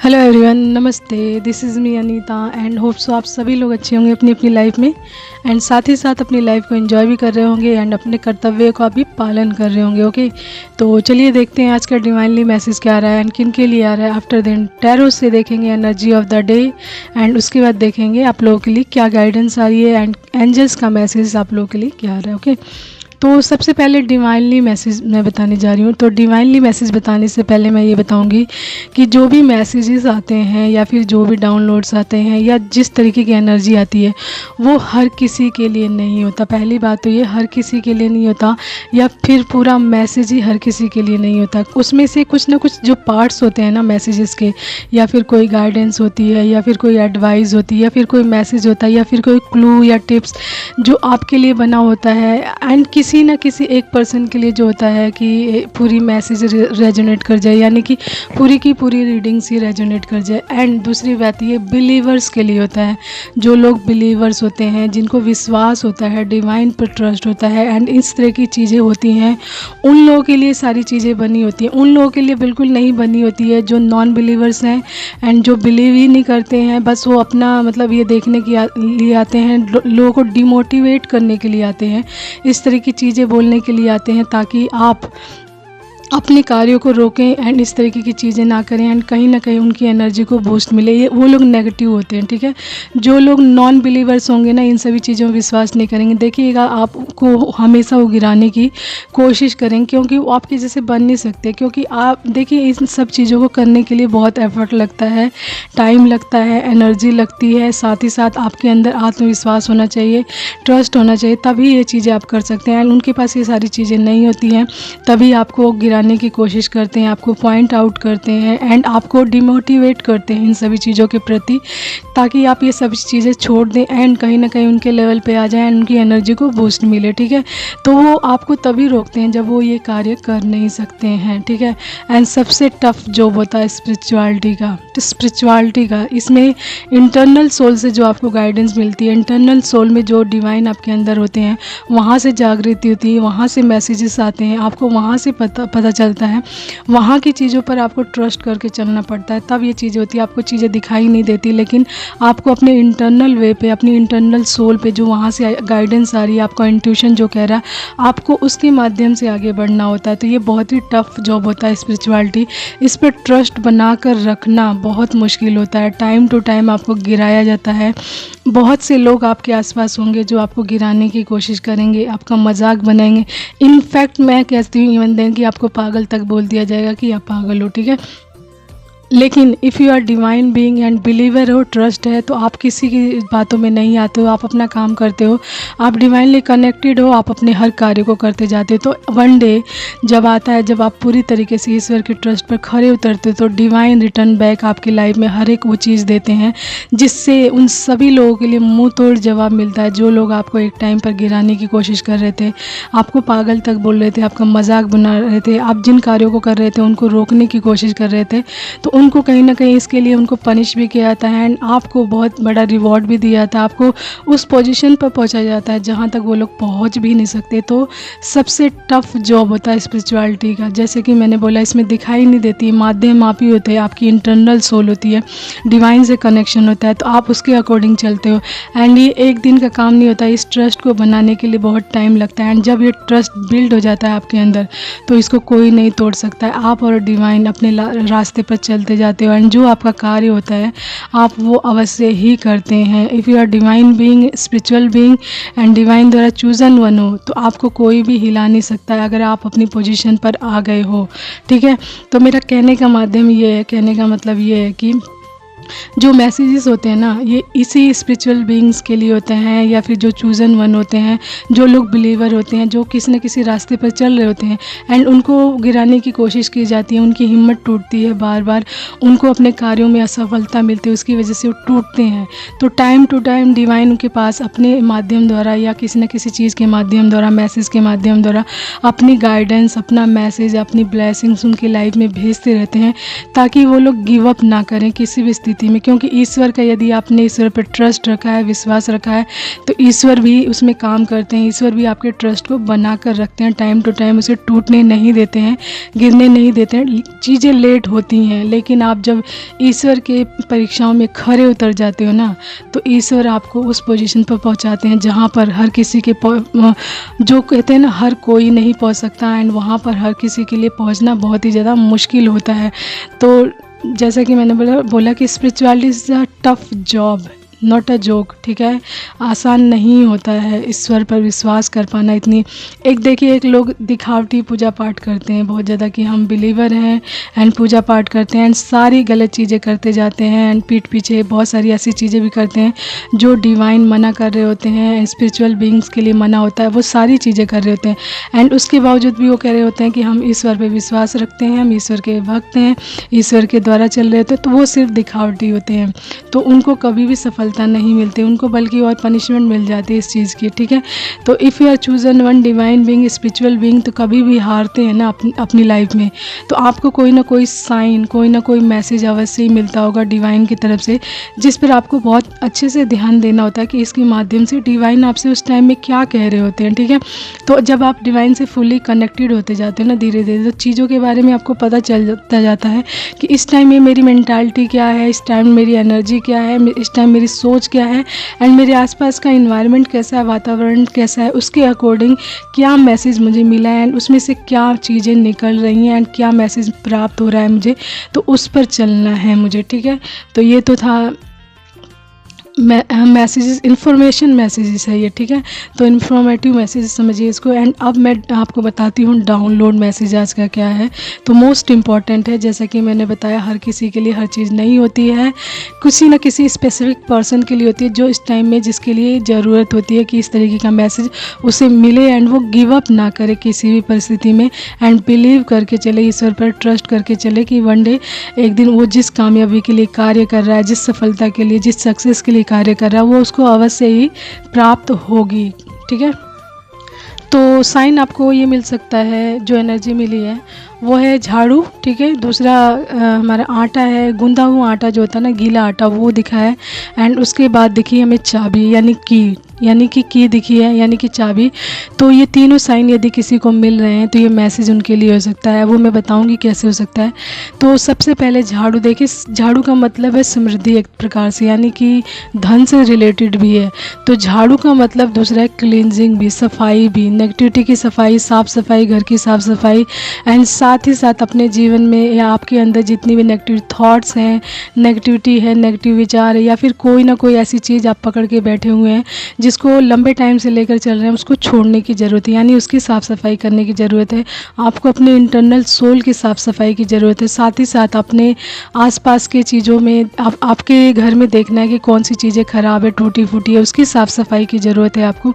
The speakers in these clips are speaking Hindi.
हेलो एवरीवन, नमस्ते। This is me Anita and hope so आप सभी लोग अच्छे होंगे अपनी अपनी लाइफ में एंड साथ ही साथ अपनी लाइफ को एंजॉय भी कर रहे होंगे एंड अपने कर्तव्य का भी पालन कर रहे होंगे। ओके, तो चलिए देखते हैं आज का डिवाइनली मैसेज क्या आ रहा है एंड किन के लिए आ रहा है। आफ्टर देन टैरो से देखेंगे energy of the day and उसके बाद देखेंगे आप लोगों के लिए क्या गाइडेंस आ रही है एंड एंजल्स का मैसेज आप लोगों के लिए क्या आ रहा है। ओके, तो सबसे पहले डिवाइनली मैसेज मैं बताने जा रही हूँ। तो डिवाइनली मैसेज बताने से पहले मैं ये बताऊँगी कि जो भी मैसेजेस आते हैं या फिर जो भी डाउनलोड्स आते हैं या जिस तरीके की एनर्जी आती है वो हर किसी के लिए नहीं होता। पहली बात तो ये हर किसी के लिए नहीं होता, या फिर पूरा मैसेज ही हर किसी के लिए नहीं होता। उसमें से कुछ ना कुछ जो पार्ट्स होते हैं ना मैसेजेस के, या फिर कोई गाइडेंस होती है या फिर कोई एडवाइस होती है या फिर कोई मैसेज होता है या फिर कोई क्लू या टिप्स जो आपके लिए बना होता है एंड किसी ना किसी एक पर्सन के लिए जो होता है कि पूरी मैसेज रेजोनेट कर जाए, यानी कि पूरी की पूरी रीडिंग्स ही रेजोनेट कर जाए। एंड दूसरी बात ये बिलीवर्स के लिए होता है, जो लोग बिलीवर्स होते हैं, जिनको विश्वास होता है, डिवाइन पर ट्रस्ट होता है एंड इस तरह की चीज़ें होती हैं, उन लोगों के लिए सारी चीज़ें बनी होती हैं। उन लोगों के लिए बिल्कुल नहीं बनी होती है जो नॉन बिलीवर्स हैं एंड जो बिलीव ही नहीं करते हैं। बस वो अपना मतलब ये देखने के लिए आते हैं, लोगों को डिमोटिवेट करने के लिए आते हैं, इस तरह की चीज़ें बोलने के लिए आते हैं ताकि आप अपने कार्यों को रोकें एंड इस तरीके की चीज़ें ना करें एंड कहीं ना कहीं उनकी एनर्जी को बूस्ट मिले। ये वो लोग नेगेटिव होते हैं, ठीक है। जो लोग नॉन बिलीवर्स होंगे ना, इन सभी चीज़ों में विश्वास नहीं करेंगे। देखिएगा, आपको हमेशा वो गिराने की कोशिश करेंगे क्योंकि वो आपके जैसे बन नहीं सकते। क्योंकि आप देखिए, इन सब चीज़ों को करने के लिए बहुत एफर्ट लगता है, टाइम लगता है, एनर्जी लगती है, साथ ही साथ आपके अंदर आत्मविश्वास होना चाहिए, ट्रस्ट होना चाहिए, तभी ये चीज़ें आप कर सकते हैं। एंड उनके पास ये सारी चीज़ें नहीं होती हैं, तभी आपको गिराने की कोशिश करते हैं, आपको पॉइंट आउट करते हैं एंड आपको डिमोटिवेट करते हैं इन सभी चीज़ों के प्रति, ताकि आप ये सभी चीज़ें छोड़ दें एंड कहीं ना कहीं उनके लेवल पे आ जाएं एंड उनकी एनर्जी को बूस्ट मिले, ठीक है। तो वो आपको तभी रोकते हैं जब वो ये कार्य कर नहीं सकते हैं, ठीक है। एंड सबसे टफ जॉब होता है स्पिरिचुअलिटी का। इसमें इंटरनल सोल से जो आपको गाइडेंस मिलती है, इंटरनल सोल में जो डिवाइन आपके अंदर होते हैं, वहाँ से जागृति होती है, वहाँ से मैसेजेस आते हैं, आपको वहाँ से पता चलता है। वहाँ की चीज़ों पर आपको ट्रस्ट करके चलना पड़ता है, तब ये चीज़ें होती है। आपको चीज़ें दिखाई नहीं देती, लेकिन आपको अपने इंटरनल वे पे, अपनी इंटरनल सोल पे जो वहाँ से गाइडेंस आ रही है, आपका इंट्यूशन जो कह रहा है, आपको उसके माध्यम से आगे बढ़ना होता है। तो ये बहुत ही टफ जॉब होता है स्पिरिचुअलिटी। इस पर ट्रस्ट बना कर रखना बहुत मुश्किल होता है। टाइम टू टाइम आपको गिराया जाता है। बहुत से लोग आपके आसपास होंगे जो आपको गिराने की कोशिश करेंगे, आपका मजाक बनाएंगे। इनफैक्ट मैं कहती हूँ इवन देन कि आपको पागल तक बोल दिया जाएगा कि आप पागल हो, ठीक है। लेकिन if you are divine being and believer हो, ट्रस्ट है, तो आप किसी की बातों में नहीं आते हो, आप अपना काम करते हो, आप डिवाइनली कनेक्टेड हो, आप अपने हर कार्य को करते जाते हो। तो वन डे जब आता है, जब आप पूरी तरीके से ईश्वर के ट्रस्ट पर खरे उतरते हो, तो डिवाइन रिटर्न बैक आपकी लाइफ में हर एक वो चीज़ देते हैं जिससे उन सभी लोगों के लिए मुंह तोड़ जवाब मिलता है। जो लोग आपको एक टाइम पर गिराने की कोशिश कर रहे थे, आपको पागल तक बोल रहे थे, आपका मजाक बना रहे थे, आप जिन कार्यों को कर रहे थे उनको रोकने की कोशिश कर रहे थे, तो उनको कहीं ना कहीं इसके लिए उनको पनिश भी किया जाता है एंड आपको बहुत बड़ा रिवॉर्ड भी दिया था। आपको उस पोजीशन पर पहुंचा जाता है जहां तक वो लोग पहुंच भी नहीं सकते। तो सबसे टफ जॉब होता है स्पिरिचुअलिटी का। जैसे कि मैंने बोला, इसमें दिखाई नहीं देती, माध्यम आप ही होते हैं, आपकी इंटरनल सोल होती है, डिवाइन से कनेक्शन होता है, तो आप उसके अकॉर्डिंग चलते हो। एंड ये एक दिन का काम नहीं होता, इस ट्रस्ट को बनाने के लिए बहुत टाइम लगता है। एंड जब ये ट्रस्ट बिल्ड हो जाता है आपके अंदर, तो इसको कोई नहीं तोड़ सकता है। आप और डिवाइन अपने रास्ते पर चलते जाते हो एंड जो आपका कार्य होता है आप वो अवश्य ही करते हैं। If you are divine being, spiritual being and divine द्वारा चूजन वन हो, तो आपको कोई भी हिला नहीं सकता है अगर आप अपनी पोजीशन पर आ गए हो, ठीक है। तो मेरा कहने का माध्यम ये है, कहने का मतलब ये है कि जो मैसेजेस होते हैं ना, ये इसी स्पिरिचुअल बीइंग्स के लिए होते हैं, या फिर जो चूजन वन होते हैं, जो लोग बिलीवर होते हैं, जो किसी न किसी रास्ते पर चल रहे होते हैं एंड उनको गिराने की कोशिश की जाती है, उनकी हिम्मत टूटती है, बार बार उनको अपने कार्यों में असफलता मिलती है, उसकी वजह से वो टूटते हैं। तो टाइम टू टाइम डिवाइन उनके पास अपने माध्यम द्वारा या किसी न किसी चीज़ के माध्यम द्वारा, मैसेज के माध्यम द्वारा अपनी गाइडेंस, अपना मैसेज, अपनी ब्लेसिंग्स उनकी लाइफ में भेजते रहते हैं, ताकि वो लोग गिव अप ना करें किसी भी स्थिति परिस्थिति में, क्योंकि ईश्वर का यदि आपने ईश्वर पर ट्रस्ट रखा है, विश्वास रखा है, तो ईश्वर भी उसमें काम करते हैं। ईश्वर भी आपके ट्रस्ट को बना कर रखते हैं, टाइम टू टाइम उसे टूटने नहीं देते हैं, गिरने नहीं देते हैं। चीज़ें लेट होती हैं, लेकिन आप जब ईश्वर के परीक्षाओं में खरे उतर जाते हो ना, तो ईश्वर आपको उस पोजीशन पर पहुंचाते हैं जहां पर हर किसी के जो कहते हैं ना, हर कोई नहीं पहुंच सकता, एंड वहां पर हर किसी के लिए पहुंचना बहुत ही ज़्यादा मुश्किल होता है। तो जैसा कि मैंने बोला कि spirituality is a tough job, not a joke, ठीक है। आसान नहीं होता है ईश्वर पर विश्वास कर पाना। इतनी देखिए, एक लोग दिखावटी पूजा पाठ करते हैं बहुत ज़्यादा कि हम बिलीवर हैं एंड पूजा पाठ करते हैं एंड सारी गलत चीज़ें करते जाते हैं, एंड पीठ पीछे बहुत सारी ऐसी चीज़ें भी करते हैं जो डिवाइन मना कर रहे होते हैं एंड स्पिरिचुअल बीइंग्स के लिए मना होता है, वो सारी चीज़ें कर रहे होते हैं, एंड उसके बावजूद भी वो कह रहे होते हैं कि हम ईश्वर पर विश्वास रखते हैं, हम ईश्वर के भक्त हैं, ईश्वर के द्वारा चल रहे होते हैं। तो वो सिर्फ दिखावटी होते हैं, तो उनको कभी भी सफलता नहीं मिलती, उनको बल्कि और पनिशमेंट मिल जाती है इस चीज़ की, ठीक है। तो if you are chosen one divine being, spiritual being, तो कभी भी हारते हैं ना अपनी लाइफ में, तो आपको कोई ना कोई साइन, कोई ना कोई मैसेज अवश्य ही मिलता होगा डिवाइन की तरफ से, जिस पर आपको बहुत अच्छे से ध्यान देना होता है कि इसके माध्यम से डिवाइन आपसे उस टाइम में क्या कह रहे होते हैं, ठीक है। तो जब आप डिवाइन से फुली कनेक्टेड होते जाते हैं ना धीरे धीरे, तो चीज़ों के बारे में आपको पता चलता जाता है कि इस टाइम में मेरी मेंटालिटी क्या है, इस टाइम मेरी एनर्जी क्या है, इस टाइम मेरी सोच क्या है, एंड मेरे आसपास का इन्वायरमेंट कैसा है, वातावरण कैसा है, उसके अकॉर्डिंग क्या मैसेज मुझे मिला है एंड उसमें से क्या चीज़ें निकल रही हैं एंड क्या मैसेज प्राप्त हो रहा है मुझे, तो उस पर चलना है मुझे, ठीक है। तो ये तो था मैसेजेस, इन्फॉर्मेशन मैसेजेस है ये, ठीक है। तो इन्फॉर्मेटिव मैसेजेस समझिए इसको। एंड अब मैं आपको बताती हूँ डाउनलोड मैसेज आज का क्या है। तो मोस्ट इम्पॉर्टेंट है, जैसा कि मैंने बताया, हर किसी के लिए हर चीज़ नहीं होती है, किसी न किसी स्पेसिफिक पर्सन के लिए होती है, जो इस टाइम में जिसके लिए ज़रूरत होती है कि इस तरीके का मैसेज उसे मिले एंड वो गिव अप ना करे किसी भी परिस्थिति में, एंड बिलीव करके चले, ईश्वर पर ट्रस्ट करके चले कि वन डे एक दिन वो जिस कामयाबी के लिए कार्य कर रहा है, जिस सफलता के लिए, जिस सक्सेस के लिए कार्य कर रहा है, वो उसको अवश्य ही प्राप्त होगी, ठीक है। तो साइन आपको ये मिल सकता है, जो एनर्जी मिली है वो है झाड़ू, ठीक है। दूसरा हमारा आटा है, गूंदा हुआ आटा जो होता है ना, गीला आटा, वो दिखा है। एंड उसके बाद दिखी हमें चाबी, यानी की दिखी है, यानी कि चाबी। तो ये तीनों साइन यदि किसी को मिल रहे हैं तो ये मैसेज उनके लिए हो सकता है, वो मैं बताऊंगी कैसे हो सकता है। तो सबसे पहले झाड़ू देखिए, झाड़ू का मतलब है समृद्धि एक प्रकार से, यानी कि धन से रिलेटेड भी है। तो झाड़ू का मतलब दूसरा है क्लींजिंग भी, सफाई भी, नेगेटिविटी की सफाई, साफ़ सफाई, घर की साफ़ सफाई, एंड साथ ही साथ अपने जीवन में या आपके अंदर जितनी भी नेगेटिव थॉट्स हैं, नेगेटिविटी है, नेगेटिव विचार है, या फिर कोई ना कोई ऐसी चीज़ आप पकड़ के बैठे हुए हैं जिसको लंबे टाइम से लेकर चल रहे हैं, उसको छोड़ने की ज़रूरत है, यानी उसकी साफ़ सफाई करने की ज़रूरत है। आपको अपने इंटरनल सोल की साफ़ सफाई की ज़रूरत है। साथ ही साथ अपने आसपास के चीज़ों में आपके घर में देखना है कि कौन सी चीज़ें ख़राब है, टूटी फूटी है, उसकी साफ़ सफाई की ज़रूरत है आपको।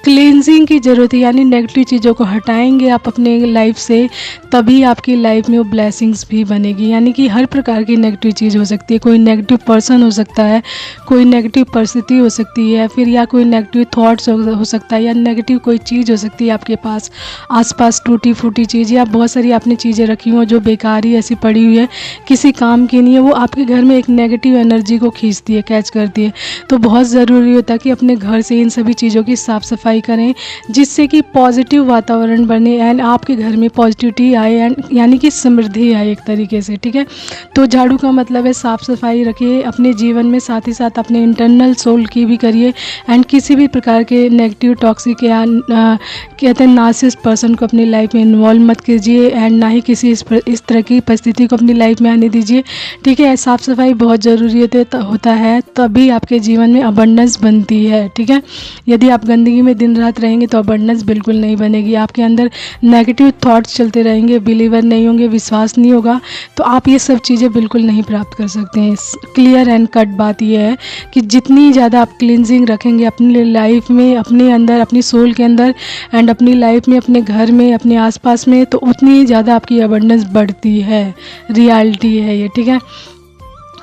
क्लींजिंग की ज़रूरत है, यानी नेगेटिव चीज़ों को हटाएंगे आप अपने लाइफ से, तभी आपकी लाइफ में वो ब्लेसिंग्स भी बनेगी। यानी कि हर प्रकार की नेगेटिव चीज़ हो सकती है, कोई नेगेटिव पर्सन हो सकता है, कोई नेगेटिव परिस्थिति हो सकती है, फिर या कोई नेगेटिव थॉट्स हो सकता है, या नेगेटिव कोई चीज़ हो सकती है आपके पास आसपास, टूटी फूटी चीज़, या बहुत सारी आपने चीज़ें रखी हुई जो बेकार ही ऐसी पड़ी हुई है, किसी काम की नहीं है, वो आपके घर में एक नेगेटिव एनर्जी को खींचती है, कैच करती है। तो बहुत ज़रूरी होता है कि अपने घर से इन सभी चीज़ों की साफ़ सफाई करें, जिससे कि पॉजिटिव वातावरण बने एंड आपके घर में पॉजिटिविटी आए, एंड यानी कि समृद्धि आए एक तरीके से, ठीक है। तो झाड़ू का मतलब है साफ़ सफाई रखिए अपने जीवन में, साथ ही साथ अपने इंटरनल सोल की भी करिए, एंड किसी भी प्रकार के नेगेटिव टॉक्सिक या कहते हैं नार्सिसिस्ट पर्सन को अपनी लाइफ में इन्वॉल्व मत कीजिए, एंड ना ही किसी इस तरह की परिस्थिति को अपनी लाइफ में आने दीजिए, ठीक है। साफ़ सफाई बहुत ज़रूरी होता है, तभी आपके जीवन में अबंडेंस बनती है, ठीक है। यदि आप गंदगी में दिन रात रहेंगे तो अबंडेंस बिल्कुल नहीं बनेगी, आपके अंदर नेगेटिव थॉट्स चलते रहेंगे, बिलीवर नहीं होंगे, विश्वास नहीं होगा, तो आप ये सब चीज़ें बिल्कुल नहीं प्राप्त कर सकते हैं। क्लियर एंड कट बात यह है कि जितनी ज़्यादा आप क्लींजिंग रखेंगे अपनी लाइफ में, अपने अंदर, अपनी सोल के अंदर, एंड अपनी लाइफ में, अपने घर में, अपने आसपास में, तो उतनी ज़्यादा आपकी अबंडेंस बढ़ती है। रियलिटी है ये, ठीक है।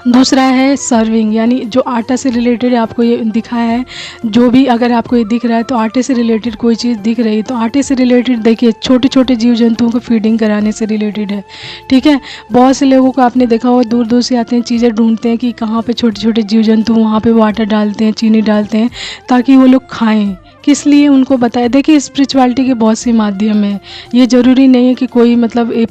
दूसरा है सर्विंग, यानी जो आटा से रिलेटेड आपको ये दिखाया है, जो भी अगर आपको ये दिख रहा है तो आटे से रिलेटेड कोई चीज़ दिख रही है तो आटे से रिलेटेड देखिए छोटे छोटे जीव जंतुओं को फीडिंग कराने से रिलेटेड है। ठीक है, बहुत से लोगों को आपने देखा होगा दूर दूर से आते हैं, चीज़ें ढूंढते हैं कि कहाँ पे छोटे छोटे जीव जंतु, वहाँ पे वो आटा डालते हैं, चीनी डालते हैं ताकि वो लोग खाएँ। किस लिए उनको बताया। देखिए स्पिरिचुअलिटी के बहुत से माध्यम हैं, ये ज़रूरी नहीं है कि कोई मतलब एक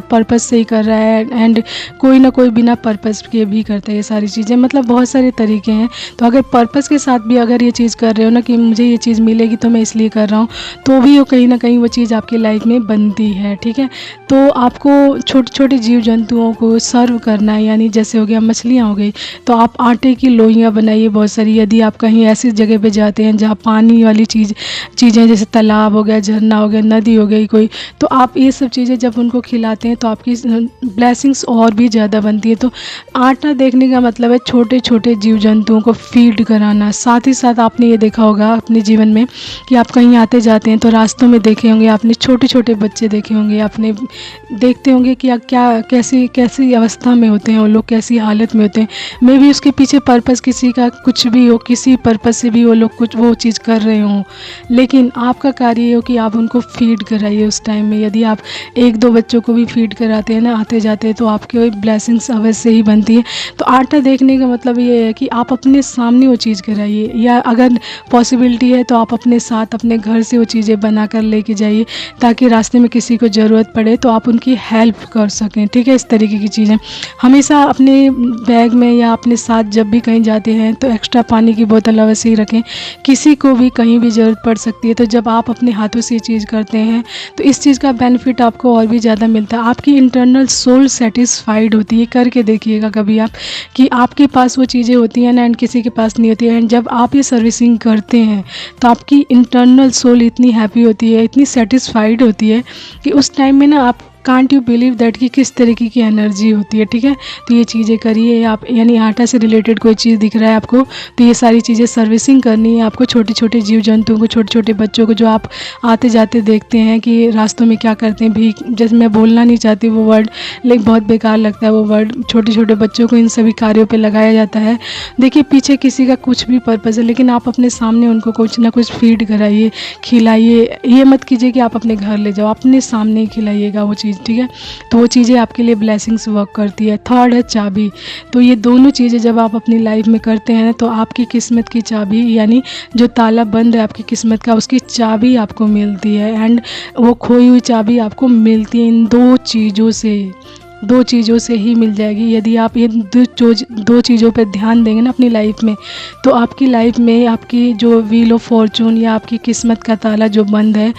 पर्पस से ही कर रहा है, एंड कोई ना कोई बिना पर्पस के भी करता है ये सारी चीज़ें, मतलब बहुत सारे तरीके हैं। तो अगर पर्पस के साथ भी अगर ये चीज़ कर रहे हो ना कि मुझे ये चीज़ मिलेगी तो मैं इसलिए कर रहा हूँ, तो भी वो कहीं ना कहीं वो चीज़ आपकी लाइफ में बनती है। ठीक है, तो आपको छोटे छोटे जीव जंतुओं को सर्व करना है, यानी जैसे हो गया मछलियाँ हो गई, तो आप आटे की लोइयाँ बनाइए बहुत सारी। यदि आप कहीं ऐसी जगह पे जाते हैं जहाँ पानी वाली चीज़ें जैसे तालाब हो गया, झरना हो गया, नदी हो गई कोई, तो आप ये सब चीज़ें जब उनको खिलाते हैं तो आपकी ब्लेसिंग्स और भी ज़्यादा बनती है। तो आटा देखने का मतलब है छोटे छोटे जीव जंतुओं को फीड कराना। साथ ही साथ आपने ये देखा होगा अपने जीवन में कि आप कहीं आते जाते हैं तो रास्तों में देखे होंगे आपने छोटे छोटे बच्चे देखे होंगे, आपने देखते होंगे कि क्या कैसी कैसी अवस्था में होते हैं वो लोग, कैसी हालत में होते हैं। मे भी उसके पीछे पर्पस किसी का कुछ भी हो, किसी पर्पस से भी वो लोग कुछ वो चीज़ कर रहे हों, लेकिन आपका कार्य ये हो कि आप उनको फीड कराइए उस टाइम में। यदि आप एक दो बच्चों को भी फीड कराते हैं ना आते जाते हैं तो आपके ब्लेसिंग्स अवश्य ही बनती है। तो आटा देखने का मतलब ये है कि आप अपने सामने वो चीज़ कराइए, या अगर पॉसिबिलिटी है तो आप अपने साथ अपने घर से वो चीज़ें बना कर लेके जाइए ताकि रास्ते में किसी को ज़रूरत पड़े तो आप उनकी हेल्प कर सकें। ठीक है, इस तरीके की चीज़ें हमेशा अपने बैग में या अपने साथ जब भी कहीं जाते हैं तो एक्स्ट्रा पानी की बोतल अवश्य ही रखें, किसी को भी कहीं भी ज़रूरत पड़ सकती है। तो जब आप अपने हाथों से ये चीज़ करते हैं तो इस चीज़ का बेनिफिट आपको और भी ज़्यादा मिलता है, आपकी इंटरनल सोल सेटिस्फाइड होती है। करके देखिएगा कभी आप कि आपके पास वो चीज़ें होती हैं ना एंड किसी के पास नहीं होती है, एंड जब आप ये सर्विसिंग करते हैं तो आपकी इंटरनल सोल इतनी हैप्पी होती है, इतनी सेटिस्फाइड होती है कि उस टाइम में ना आप कांट यू बिलीव दैट कि किस तरीके की एनर्जी होती है। ठीक है, तो ये चीज़ें करिए आप, यानी आटा से रिलेटेड कोई चीज़ दिख रहा है आपको तो ये सारी चीज़ें सर्विसिंग करनी है आपको। छोटे छोटे जीव जंतुओं को, छोटे छोटे बच्चों को जो आप आते जाते देखते हैं कि रास्तों में क्या करते हैं भी, जैसे मैं बोलना नहीं चाहती वो वर्ड, लेकिन बहुत बेकार लगता है वो वर्ड। छोटे छोटे बच्चों को इन सभी कार्यों पर लगाया जाता है। देखिए पीछे किसी का कुछ भी पर्पज़ है, लेकिन आप अपने सामने उनको कुछ ना कुछ फीड कराइए, खिलाइए। ये मत कीजिए कि आप अपने घर ले जाओ, अपने सामने ही खिलाइएगा वो चीज़। ठीक है, तो वो चीज़ें आपके लिए ब्लेसिंग्स वर्क करती है। थर्ड है चाबी। तो ये दोनों चीज़ें जब आप अपनी लाइफ में करते हैं तो आपकी किस्मत की चाबी, यानी जो ताला बंद है आपकी किस्मत का, उसकी चाबी आपको मिलती है, एंड वो खोई हुई चाबी आपको मिलती है इन दो चीज़ों से ही मिल जाएगी। यदि आप ये दो चीज़ों पर ध्यान देंगे ना अपनी लाइफ में, तो आपकी लाइफ में आपकी जो व्हील ऑफ फॉर्चून या आपकी किस्मत का ताला जो बंद है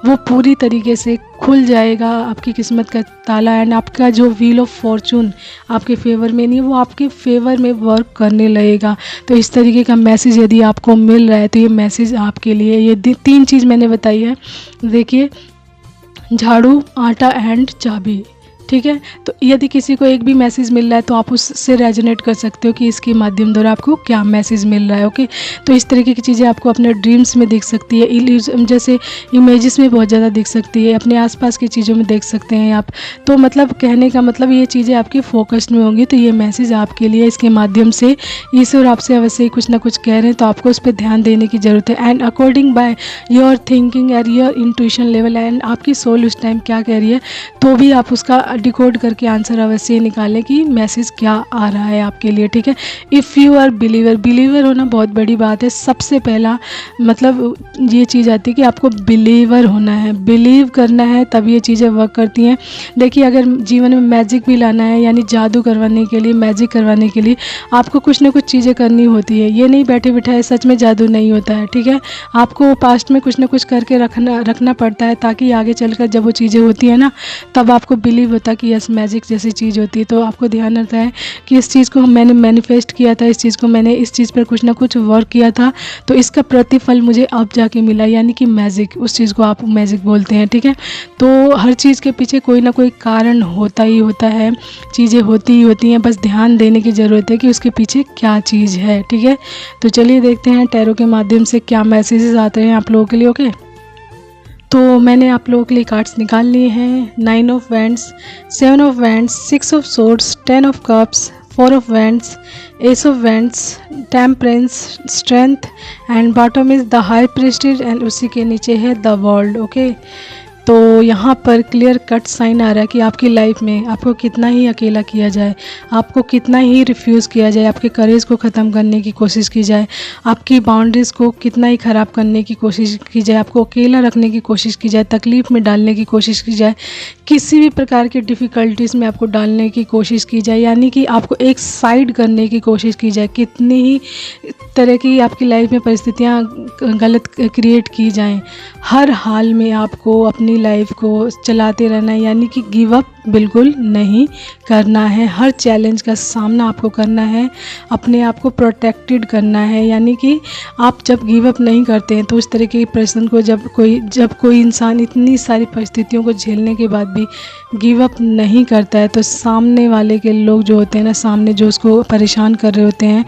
वो पूरी तरीके से खुल जाएगा, आपकी किस्मत का ताला, एंड आपका जो व्हील ऑफ फॉर्चून आपके फेवर में नहीं, वो आपके फेवर में वर्क करने लगेगा। तो इस तरीके का मैसेज यदि आपको मिल रहा है तो ये मैसेज आपके लिए, ये 3 चीज़ मैंने बताई है। देखिए झाड़ू, आटा एंड चाबी। ठीक है, तो यदि किसी को एक भी मैसेज मिल रहा है तो आप उससे रेजोनेट कर सकते हो कि इसके माध्यम द्वारा आपको क्या मैसेज मिल रहा है। ओके, तो इस तरीके की चीज़ें आपको अपने ड्रीम्स में दिख सकती है, जैसे इमेजेस में बहुत ज़्यादा दिख सकती है, अपने आसपास की चीज़ों में देख सकते हैं आप। तो मतलब कहने का मतलब ये चीज़ें आपकी फोकस्ड में होंगी, तो ये मैसेज आपके लिए, इसके माध्यम से ईश्वर आपसे अवश्य ही कुछ ना कुछ कह रहे हैं, तो आपको उस पर ध्यान देने की ज़रूरत है। And according by your thinking and your intuition level, and आपकी सोल उस टाइम क्या कह रही है, तो भी आप उसका डिकोड करके आंसर अवश्य निकालें कि मैसेज क्या आ रहा है आपके लिए। ठीक है, इफ़ यू आर बिलीवर होना बहुत बड़ी बात है। सबसे पहला मतलब ये चीज़ आती है कि आपको बिलीवर होना है, बिलीव करना है, तब ये चीज़ें वर्क करती हैं। देखिए अगर जीवन में मैजिक भी लाना है, यानी जादू करवाने के लिए, मैजिक करवाने के लिए आपको कुछ ना कुछ चीज़ें करनी होती है। ये नहीं बैठे बिठाए सच में जादू नहीं होता है। ठीक है, आपको पास्ट में कुछ ना कुछ करके रखना पड़ता है ताकि आगे चलकर जब वो चीज़ें होती हैं ना, तब आपको बिलीव होता है कि यस मैजिक जैसी चीज़ होती है। तो आपको ध्यान रहता है कि इस चीज़ को मैंने मैनिफेस्ट किया था, इस चीज़ को मैंने इस चीज़ पर कुछ ना कुछ वर्क किया था, तो इसका प्रतिफल मुझे अब जाके मिला, यानी कि मैजिक, उस चीज़ को आप मैजिक बोलते हैं। ठीक है, तो हर चीज़ के पीछे कोई ना कोई कारण होता ही होता है, चीज़ें होती ही होती हैं, बस ध्यान देने की ज़रूरत है कि उसके पीछे क्या चीज़ है। ठीक है, तो चलिए देखते हैं टैरो के माध्यम से क्या मैसेजेस आते हैं आप लोगों के लिए। ओके, तो मैंने आप लोगों के लिए कार्ड्स निकाल लिए हैं। 9 of wands, 7 of wands, 6 of swords, 10 of cups, 4 of wands, ace of wands, temperance, strength and bottom is the high priestess एंड उसी के नीचे है द वर्ल्ड। ओके, तो यहाँ पर क्लियर कट साइन आ रहा है कि आपकी लाइफ में आपको कितना ही अकेला किया जाए, आपको कितना ही रिफ्यूज़ किया जाए, आपके करेज को ख़त्म करने की कोशिश की जाए, आपकी बाउंड्रीज़ को कितना ही ख़राब करने की कोशिश की जाए, आपको अकेला रखने की कोशिश की जाए, तकलीफ़ में डालने की कोशिश की जाए, किसी भी प्रकार की डिफ़िकल्टीज़ में आपको डालने की कोशिश की जाए, यानी कि आपको एक साइड करने की कोशिश की जाए, कितनी ही तरह की आपकी लाइफ में परिस्थितियाँ गलत क्रिएट की जाएं, हर हाल में आपको अपनी लाइफ को चलाते रहना है, यानी कि गिव अप बिल्कुल नहीं करना है। हर चैलेंज का सामना आपको करना है, अपने आप को प्रोटेक्टेड करना है, यानी कि आप जब गिव अप नहीं करते हैं तो उस तरीके के पर्सन को जब कोई इंसान इतनी सारी परिस्थितियों को झेलने के बाद भी गिव अप नहीं करता है तो सामने वाले के लोग जो होते हैं ना, सामने जो उसको परेशान कर रहे होते हैं,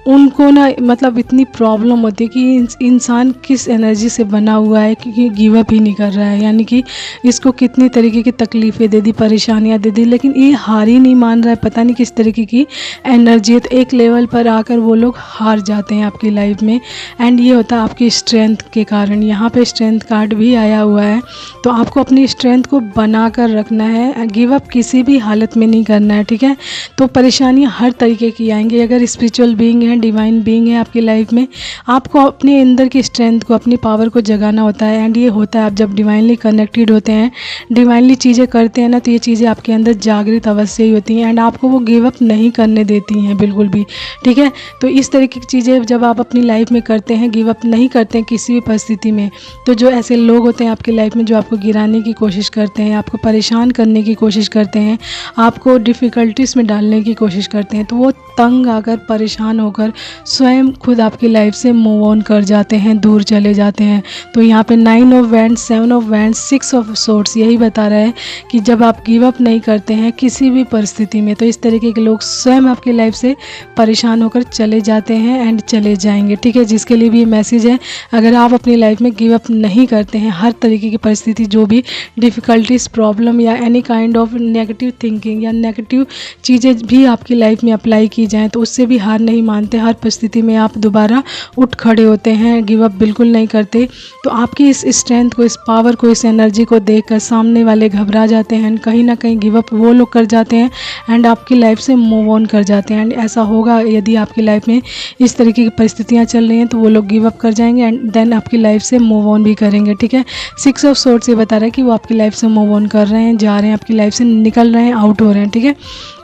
उनको ना मतलब इतनी प्रॉब्लम होती है कि इंसान किस एनर्जी से बना हुआ है क्योंकि गिव अप ही नहीं कर रहा है, यानी कि इसको कितनी तरीके की तकलीफ़ें दे दी, परेशानियां दे दी, लेकिन ये हार ही नहीं मान रहा है। पता नहीं किस तरीके की एनर्जी है, तो एक लेवल पर आकर वो लोग हार जाते हैं आपकी लाइफ में। एंड ये होता है आपकी स्ट्रेंथ के कारण। यहाँ पे स्ट्रेंथ कार्ड भी आया हुआ है, तो आपको अपनी स्ट्रेंथ को बना कर रखना है, गिव अप किसी भी हालत में नहीं करना है, ठीक है। तो परेशानियाँ हर तरीके की आएंगी। अगर स्पिरिचुअल बीइंग है, डिवाइन बीइंग है आपकी लाइफ में, आपको अपने अंदर की स्ट्रेंथ को, अपनी पावर को जगाना होता है। एंड ये होता है आप जब डिवाइनली कनेक्टेड होते हैं, डिवाइनली चीज़ें करते हैं ना, तो ये चीज़ें आपके अंदर जागृत अवश्य ही होती हैं एंड आपको वो गिव अप नहीं करने देती हैं बिल्कुल भी, ठीक है। तो इस तरीके की चीज़ें जब आप अपनी लाइफ में करते हैं, गिव अप नहीं करते हैं किसी भी परिस्थिति में, तो जो ऐसे लोग होते हैं आपकी लाइफ में जो आपको गिराने की कोशिश करते हैं, आपको परेशान करने की कोशिश करते हैं, आपको डिफ़िकल्टीज़ में डालने की कोशिश करते हैं, तो वो तंग आकर, परेशान होकर स्वयं खुद आपकी लाइफ से मूव ऑन कर जाते हैं, दूर चले जाते हैं। तो यहाँ पे 9 of wands, 7 of wands, 6 of swords यही बता रहा है कि जब आप गिव अप नहीं करते हैं किसी भी परिस्थिति में, तो इस तरीके के लोग स्वयं आपकी लाइफ से परेशान होकर चले जाते हैं एंड चले जाएंगे, ठीक है। जिसके लिए भी ये मैसेज है, अगर आप अपनी लाइफ में गिव अप नहीं करते हैं, हर तरीके की परिस्थिति, जो भी डिफ़िकल्टीज, प्रॉब्लम या any kind of negative thinking या नेगेटिव चीज़ें भी आपकी लाइफ में अप्लाई की जाएँ, तो उससे भी हार नहीं मानते, हर परिस्थिति में आप दोबारा उठ खड़े होते हैं, गिव अप बिल्कुल नहीं करते। तो आपकी इस स्ट्रेंथ को, इस पावर को, इस एनर्जी को देखकर सामने वाले घबरा जाते हैं, कहीं ना कहीं गिव अप वो लोग कर जाते हैं एंड आपकी लाइफ से मूव ऑन कर जाते हैं। एंड ऐसा होगा यदि आपकी लाइफ में इस तरीके की परिस्थितियाँ चल रही हैं, तो वो लोग गिव अप कर जाएंगे एंड देन आपकी लाइफ से मूव ऑन भी करेंगे, ठीक है। 6 ऑफ सोर्ड्स ये बता रहा है कि वो आपकी लाइफ से मूव ऑन कर रहे हैं, जा रहे हैं, आपकी लाइफ से निकल रहे हैं, आउट हो रहे हैं, ठीक है।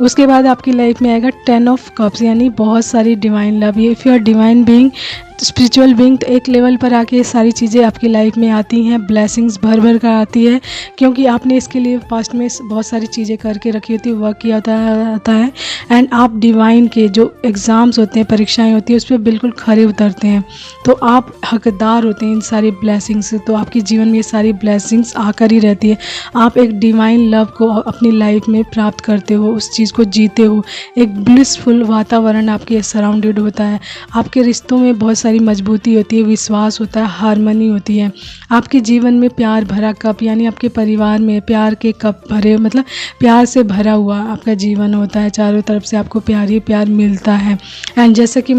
उसके बाद आपकी लाइफ में आएगा 10 ऑफ कप्स, यानी बहुत सारी divine love. If you are divine being, spiritual being, तो एक लेवल पर आके ये सारी चीज़ें आपकी लाइफ में आती हैं, ब्लेसिंग्स भर भर कर आती है, क्योंकि आपने इसके लिए पास्ट में बहुत सारी चीज़ें करके रखी होती है, वर्क किया होता है एंड आप डिवाइन के जो एग्ज़ाम्स होते हैं, परीक्षाएं होती है, उस पर बिल्कुल खरे उतरते हैं, तो आप हकदार होते हैं इन सारी ब्लेसिंग्स से। तो आपके जीवन में ये सारी ब्लेसिंग्स आकर ही रहती है, आप एक डिवाइन लव को अपनी लाइफ में प्राप्त करते हो, उस चीज़ को जीते हो, एक ब्लिसफुल वातावरण आपके सराउंडेड होता है, आपके रिश्तों में बहुत सारी मजबूती होती है, विश्वास होता है, हारमनी होती है, आपके जीवन में प्यार भरा कप, यानी आपके परिवार में प्यार के कप भरे, मतलब प्यार से भरा हुआ आपका जीवन होता है, चारों तरफ से आपको प्यार ही प्यार मिलता है। एंड जैसा कि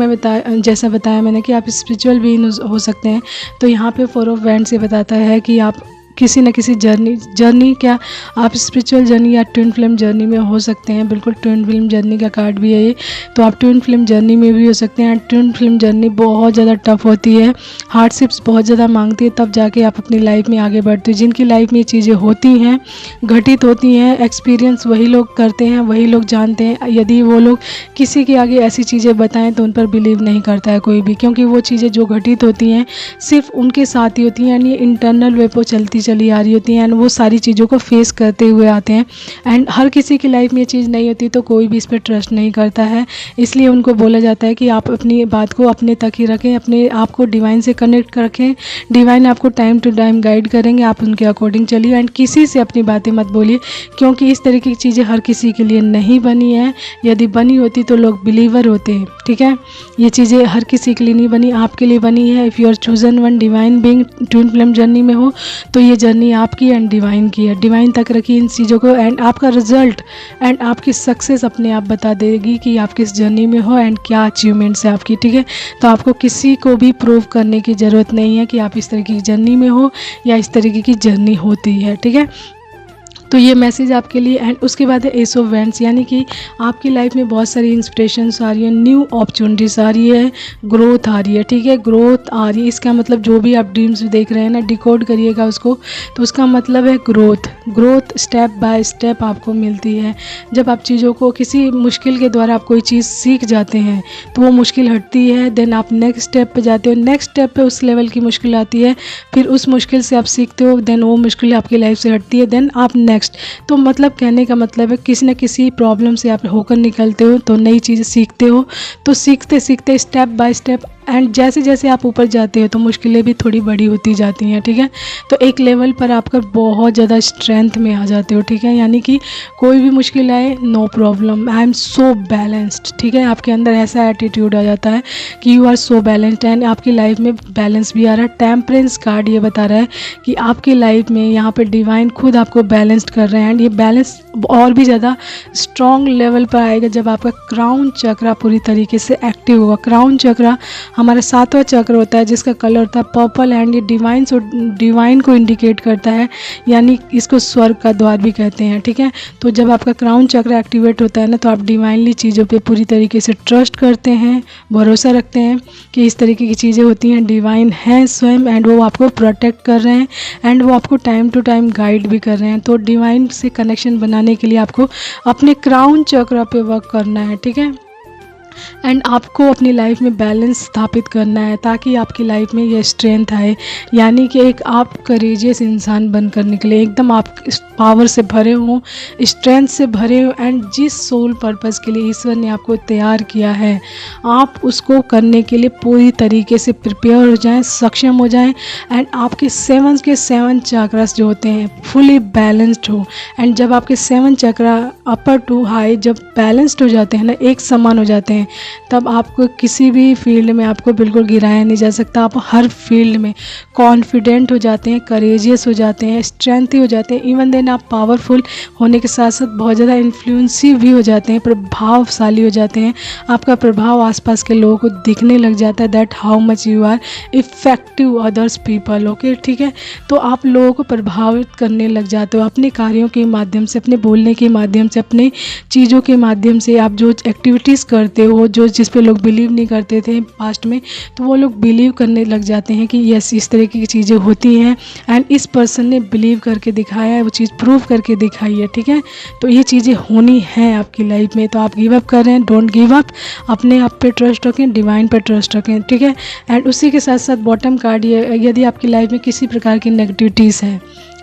जैसा बताया मैंने कि आप स्पिरिचुअल बीइंग हो सकते हैं, तो यहाँ पे 4 ऑफ वैंड्स ये बताता है कि आप किसी न किसी जर्नी क्या आप स्पिरिचुअल जर्नी या ट्विन फ्लेम जर्नी में हो सकते हैं। बिल्कुल ट्विन फ्लेम जर्नी का कार्ड भी है ये, तो आप ट्विन फ्लेम जर्नी में भी हो सकते हैं। ट्विन फ्लेम जर्नी बहुत ज़्यादा टफ होती है, हार्डशिप्स बहुत ज़्यादा मांगती है, तब जाके आप अपनी लाइफ में आगे बढ़ते हो। जिनकी लाइफ में ये चीज़ें होती हैं, घटित होती हैं, एक्सपीरियंस वही लोग करते हैं, वही लोग जानते हैं। यदि वो लोग किसी के आगे ऐसी चीज़ें बताएं तो उन पर बिलीव नहीं करता है कोई भी, क्योंकि वो चीज़ें जो घटित होती हैं सिर्फ उनके साथ ही होती हैं, यानी इंटरनल वे पर चलती चली आ रही होती हैं एंड वो सारी चीज़ों को फेस करते हुए आते हैं। एंड हर किसी की लाइफ में ये चीज़ नहीं होती, तो कोई भी इस पर ट्रस्ट नहीं करता है, इसलिए उनको बोला जाता है कि आप अपनी बात को अपने तक ही रखें, अपने आप को डिवाइन से कनेक्ट रखें, डिवाइन आपको टाइम टू टाइम गाइड करेंगे, आप उनके अकॉर्डिंग चलिए एंड किसी से अपनी बातें मत बोलिए, क्योंकि इस तरीके की चीज़ें हर किसी के लिए नहीं बनी है। यदि बनी होती तो लोग बिलीवर होते हैं, ठीक है। ये चीज़ें हर किसी के लिए नहीं बनी, आपके लिए बनी है। If you are chosen one divine being, twin flame journey में हो, तो ये जर्नी आपकी एंड डिवाइन की है। डिवाइन तक रखिए इन चीज़ों को एंड आपका रिजल्ट एंड आपकी सक्सेस अपने आप बता देगी कि आप किस जर्नी में हो एंड क्या अचीवमेंट्स है आपकी, ठीक है। तो आपको किसी को भी प्रूव करने की ज़रूरत नहीं है कि आप इस तरीके की जर्नी में हो या इस तरीके की जर्नी होती है, ठीक है। तो ये मैसेज आपके लिए। एंड उसके बाद है एस ऑफ वैंड्स, यानी कि आपकी लाइफ में बहुत सारी इंस्पिरेशंस आ रही है, न्यू अपॉर्चुनिटीज़ आ रही है, ग्रोथ आ रही है, ठीक है। ग्रोथ आ रही है, इसका मतलब जो भी आप ड्रीम्स देख रहे हैं ना, डिकोड करिएगा उसको, तो उसका मतलब है growth. Growth step by step आपको मिलती है। जब आप चीज़ों को किसी मुश्किल के द्वारा आप कोई चीज़ सीख जाते हैं तो वो मुश्किल हटती है, देन आप नेक्स्ट स्टेप पे जाते हो, नेक्स्ट स्टेप पे उस लेवल की मुश्किल आती है, फिर उस मुश्किल से आप सीखते हो, देन वो मुश्किल आपकी लाइफ से हटती है, देन आप नेक्स्ट। तो मतलब कहने का मतलब है किसी न किसी प्रॉब्लम से आप होकर निकलते हो तो नई चीज़ें सीखते हो। तो सीखते सीखते स्टेप बाय स्टेप एंड जैसे जैसे आप ऊपर जाते हो तो मुश्किलें भी थोड़ी बड़ी होती जाती हैं, ठीक है। तो एक लेवल पर आपका बहुत ज़्यादा स्ट्रेंथ में आ जाते हो, ठीक है। यानी कि कोई भी मुश्किल आए, no problem, I am so balanced, ठीक है। आपके अंदर ऐसा एटीट्यूड आ जाता है कि you are so balanced and आपकी लाइफ में बैलेंस भी आ रहा है। टेम्परेंस कार्ड ये बता रहा है कि आपकी लाइफ में यहाँ पर डिवाइन खुद आपको बैलेंस्ड कर रहे हैं एंड ये बैलेंस और भी ज़्यादा स्ट्रॉन्ग लेवल पर आएगा जब आपका क्राउन चक्रा पूरी तरीके से एक्टिव होगा। क्राउन चक्रा हमारा 7वां चक्र होता है जिसका कलर होता है पर्पल एंड ये डिवाइन को इंडिकेट करता है, यानी इसको स्वर्ग का द्वार भी कहते हैं, ठीक है। तो जब आपका क्राउन चक्र एक्टिवेट होता है ना, तो आप डिवाइनली चीज़ों पे पूरी तरीके से ट्रस्ट करते हैं, भरोसा रखते हैं कि इस तरीके की चीज़ें होती हैं, डिवाइन है स्वयं एंड वो आपको प्रोटेक्ट कर रहे हैं एंड वो आपको टाइम टू टाइम गाइड भी कर रहे हैं। तो डिवाइन से कनेक्शन बनाने के लिए आपको अपने क्राउन चक्र पे वर्क करना है, ठीक है। एंड आपको अपनी लाइफ में बैलेंस स्थापित करना है ताकि आपकी लाइफ में ये स्ट्रेंथ आए, यानी कि एक आप करेजियस इंसान बनकर निकले, एकदम आप पावर से भरे हों, स्ट्रेंथ से भरे हो एंड जिस सोल पर्पस के लिए ईश्वर ने आपको तैयार किया है आप उसको करने के लिए पूरी तरीके से प्रिपेयर हो जाएं, सक्षम हो जाएं एंड आपके 7 के 7 चक्रास जो होते हैं फुली बैलेंस्ड हो। एंड जब आपके 7 चक्रा अपर टू हाई जब बैलेंस्ड हो जाते हैं ना, एक समान हो जाते हैं, तब आपको किसी भी फील्ड में आपको बिल्कुल गिराया नहीं जा सकता। आप हर फील्ड में कॉन्फिडेंट हो जाते हैं, करेजियस हो जाते हैं, स्ट्रेंथी हो जाते हैं। इवन देन आप पावरफुल होने के साथ साथ बहुत ज़्यादा इन्फ्लुएंसिव भी हो जाते हैं, प्रभावशाली हो जाते हैं। आपका प्रभाव आसपास के लोगों को दिखने लग जाता है, that how much you are effective others people, okay, ठीक है। तो आप लोगों को प्रभावित करने लग जाते हो अपने कार्यों के माध्यम से, अपने बोलने के माध्यम से, अपने चीज़ों के माध्यम से। आप जो एक्टिविटीज़ करते हो जो जिस पे लोग बिलीव नहीं करते थे पास्ट में, तो वो लोग बिलीव करने लग जाते हैं कि यस इस तरह की चीज़ें होती हैं एंड इस पर्सन ने बिलीव करके दिखाया है, वो चीज़ प्रूव करके दिखाई है, ठीक है। तो ये चीज़ें होनी है आपकी लाइफ में। तो आप गिव अप कर रहे हैं, डोंट गिव अप, अपने आप पे ट्रस्ट रखें, डिवाइन पे ट्रस्ट रखें, ठीक है। एंड उसी के साथ साथ बॉटम कार्ड ये, यदि आपकी लाइफ में किसी प्रकार की नेगेटिविटीज़ है,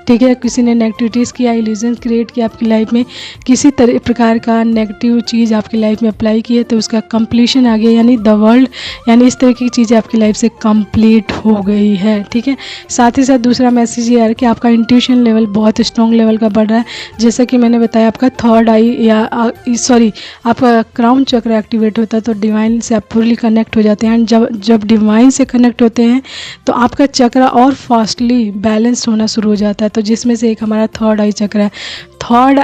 ठीक है, किसी ने नेगेटिविटीज़ किया, इल्यूजन क्रिएट किया आपकी लाइफ में, किसी तरह प्रकार का नेगेटिव चीज़ आपकी लाइफ में अप्लाई की है, तो उसका कंप्लीशन आ गया, यानी द वर्ल्ड, यानी इस तरह की चीज़ें आपकी लाइफ से कंप्लीट हो गई है, ठीक है। साथ ही साथ दूसरा मैसेज ये है कि आपका इंट्यूशन लेवल बहुत स्ट्रॉन्ग लेवल का बढ़ रहा है। जैसा कि मैंने बताया आपका थर्ड आई या आपका क्राउन चक्र एक्टिवेट होता है तो डिवाइन से आप पूरी कनेक्ट हो जाते हैं एंड जब डिवाइन से कनेक्ट होते हैं तो आपका चक्र और फास्टली बैलेंस होना शुरू हो जाता है। तो जिसमें से एक हमारा थर्ड आई चक्र है, थर्ड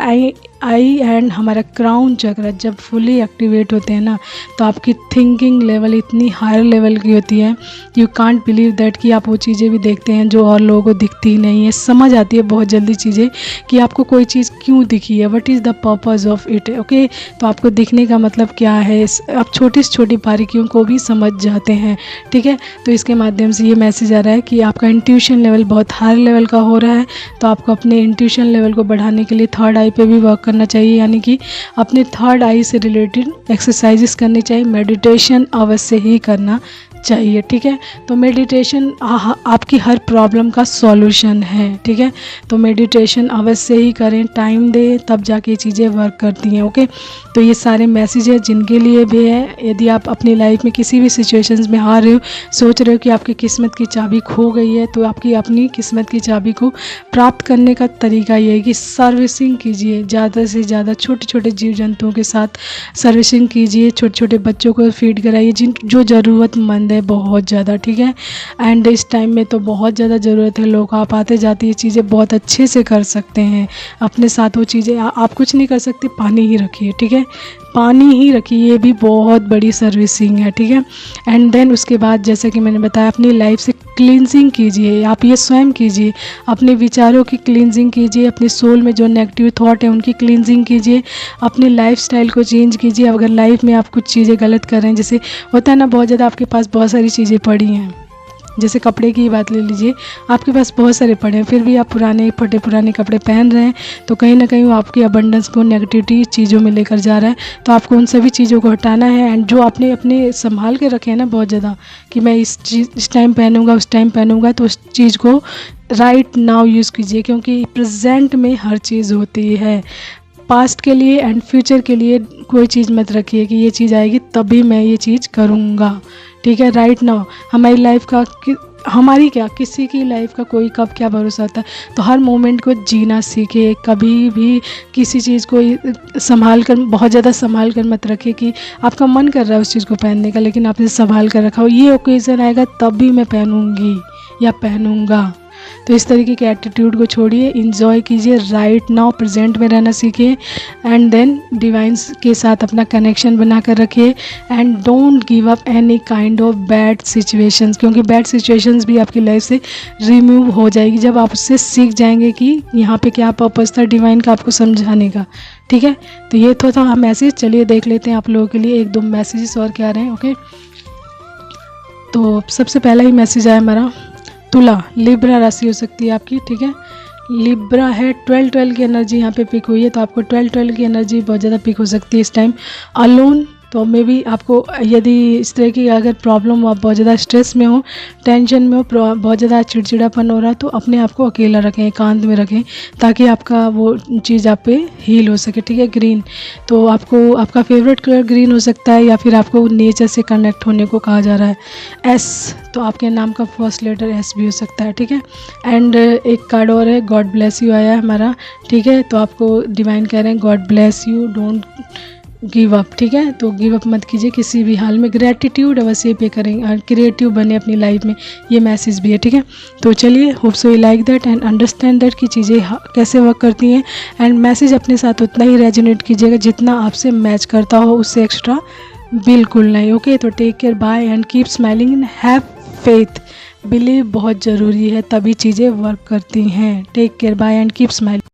आई एंड हमारा क्राउन चक्र जब फुली एक्टिवेट होते हैं ना, तो आपकी थिंकिंग लेवल इतनी हायर लेवल की होती है, यू कांट बिलीव दैट कि आप वो चीज़ें भी देखते हैं जो और लोगों को दिखती ही नहीं है। समझ आती है बहुत जल्दी चीज़ें कि आपको कोई चीज़ क्यों दिखी है, what is the purpose of it, okay. तो आपको दिखने का मतलब क्या है, आप छोटी से छोटी बारीकियों को भी समझ जाते हैं, ठीक है। तो इसके माध्यम से ये मैसेज आ रहा है कि आपका इंट्यूशन लेवल बहुत हायर लेवल का हो रहा है, तो आपको अपने इंट्यूशन लेवल को बढ़ाने के लिए थर्ड आई पे भी वर्क करना चाहिए, यानी कि अपने थर्ड आई से रिलेटेड एक्सरसाइजेस करनी चाहिए, मेडिटेशन अवश्य ही करना चाहिए, ठीक है। तो मेडिटेशन आपकी हर प्रॉब्लम का सॉल्यूशन है, ठीक है। तो मेडिटेशन अवश्य ही करें, टाइम दें, तब जाके ये चीज़ें वर्क करती हैं, ओके। तो ये सारे मैसेज है जिनके लिए भी है। यदि आप अपनी लाइफ में किसी भी सिचुएशंस में हार रहे हो, सोच रहे हो कि आपकी किस्मत की चाबी खो गई है, तो आपकी अपनी किस्मत की चाबी को प्राप्त करने का तरीका ये है कि सर्विसिंग कीजिए, ज़्यादा से ज़्यादा छोटे छोटे जीव जंतुओं के साथ सर्विसिंग कीजिए, छोटे छोटे बच्चों को फीड कराइए जो ज़रूरतमंद है बहुत ज़्यादा, ठीक है। एंड इस टाइम में तो बहुत ज़्यादा ज़रूरत है, लोग आप आते जाते ये चीज़ें बहुत अच्छे से कर सकते हैं अपने साथ। वो चीज़ें आप कुछ नहीं कर सकते, पानी ही रखिए, ठीक है, पानी ही रखिए, ये भी बहुत बड़ी सर्विसिंग है, ठीक है। एंड देन उसके बाद जैसे कि मैंने बताया, अपनी लाइफ से क्लींजिंग कीजिए, आप ये स्वयं कीजिए, अपने विचारों की क्लींजिंग कीजिए, अपने सोल में जो नेगेटिव थॉट है उनकी क्लींजिंग कीजिए, अपनी लाइफस्टाइल को चेंज कीजिए। अगर लाइफ में आप कुछ चीज़ें गलत कर रहे हैं, जैसे होता है ना, बहुत ज़्यादा आपके पास बहुत सारी चीज़ें पड़ी हैं, जैसे कपड़े की बात ले लीजिए, आपके पास बहुत सारे पड़े हैं, फिर भी आप पुराने फटे पुराने कपड़े पहन रहे हैं, तो कहीं ना कहीं वो आपकी अबंडेंस को नेगेटिविटी चीज़ों में लेकर जा रहा है। तो आपको उन सभी चीज़ों को हटाना है। एंड जो आपने अपने संभाल के रखे हैं ना बहुत ज़्यादा, कि मैं इस टाइम पहनूंगा, उस टाइम पहनूंगा, तो उस चीज़ को राइट नाउ यूज़ कीजिए, क्योंकि प्रेजेंट में हर चीज़ होती है। पास्ट के लिए एंड फ्यूचर के लिए कोई चीज़ मत रखिए कि ये चीज़ आएगी तभी मैं ये चीज़ करूँगा, ठीक है। राइट नाउ हमारी लाइफ का हमारी क्या, किसी की लाइफ का कोई कब क्या भरोसा होता है। तो हर मोमेंट को जीना सीखे, कभी भी किसी चीज़ को संभाल कर, बहुत ज़्यादा संभाल कर मत रखिए कि आपका मन कर रहा है उस चीज़ को पहनने का, लेकिन आपने संभाल कर रखा हो, ये ओकेज़न आएगा तब भी मैं पहनूंगी या पहनूंगा। तो इस तरीके के एटीट्यूड को छोड़िए, इंजॉय कीजिए, राइट नाउ प्रेजेंट में रहना सीखिए। एंड देन डिवाइन्स के साथ अपना कनेक्शन बना कर रखिए। And don't give up any kind of bad situations, क्योंकि बैड सिचुएशंस भी आपकी लाइफ से रिमूव हो जाएगी जब आप उससे सीख जाएंगे कि यहाँ पे क्या पर्पस था डिवाइन का आपको समझाने का, ठीक है। तो ये तो था मैसेज। चलिए देख लेते हैं आप लोगों के लिए 1-2 मैसेजेस और क्या रहे हैं। ओके, तो सबसे पहला ही मैसेज आया हमारा, तुला लिब्रा राशि हो सकती है आपकी, ठीक है। लिब्रा है, 12 की एनर्जी यहाँ पे पिक हुई है, तो आपको 12 की एनर्जी बहुत ज़्यादा पिक हो सकती है इस टाइम। अलोन, तो मे भी आपको यदि इस तरह की अगर प्रॉब्लम हो, आप बहुत ज़्यादा स्ट्रेस में हो, टेंशन में हो, बहुत ज़्यादा चिड़चिड़ापन हो रहा, तो अपने आप को अकेला रखें, एकांत में रखें, ताकि आपका वो चीज़ आप पे हील हो सके, ठीक है। ग्रीन, तो आपको आपका फेवरेट कलर ग्रीन हो सकता है, या फिर आपको नेचर से कनेक्ट होने को कहा जा रहा है। एस, तो आपके नाम का फर्स्ट लेटर एस भी हो सकता है, ठीक है। एंड एक कार्ड और है, गॉड ब्लेस यू आया है हमारा, ठीक है। तो आपको डिवाइन कह रहे हैं God bless you, don't give up, ठीक है। तो गिव अप मत कीजिए किसी भी हाल में, ग्रेटिट्यूड अवश्य पे करें और क्रिएटिव बने अपनी लाइफ में, ये मैसेज भी है, ठीक है। तो चलिए, hope so you like that and understand that कि चीज़ें कैसे वर्क करती हैं। एंड मैसेज अपने साथ उतना ही रेजोनेट कीजिएगा जितना आपसे मैच करता हो, उससे एक्स्ट्रा बिल्कुल नहीं। ओके, तो take care, bye and keep smiling and have faith. Believe बहुत ज़रूरी है, तभी चीज़ें वर्क करती हैं। Take care, bye and keep smiling.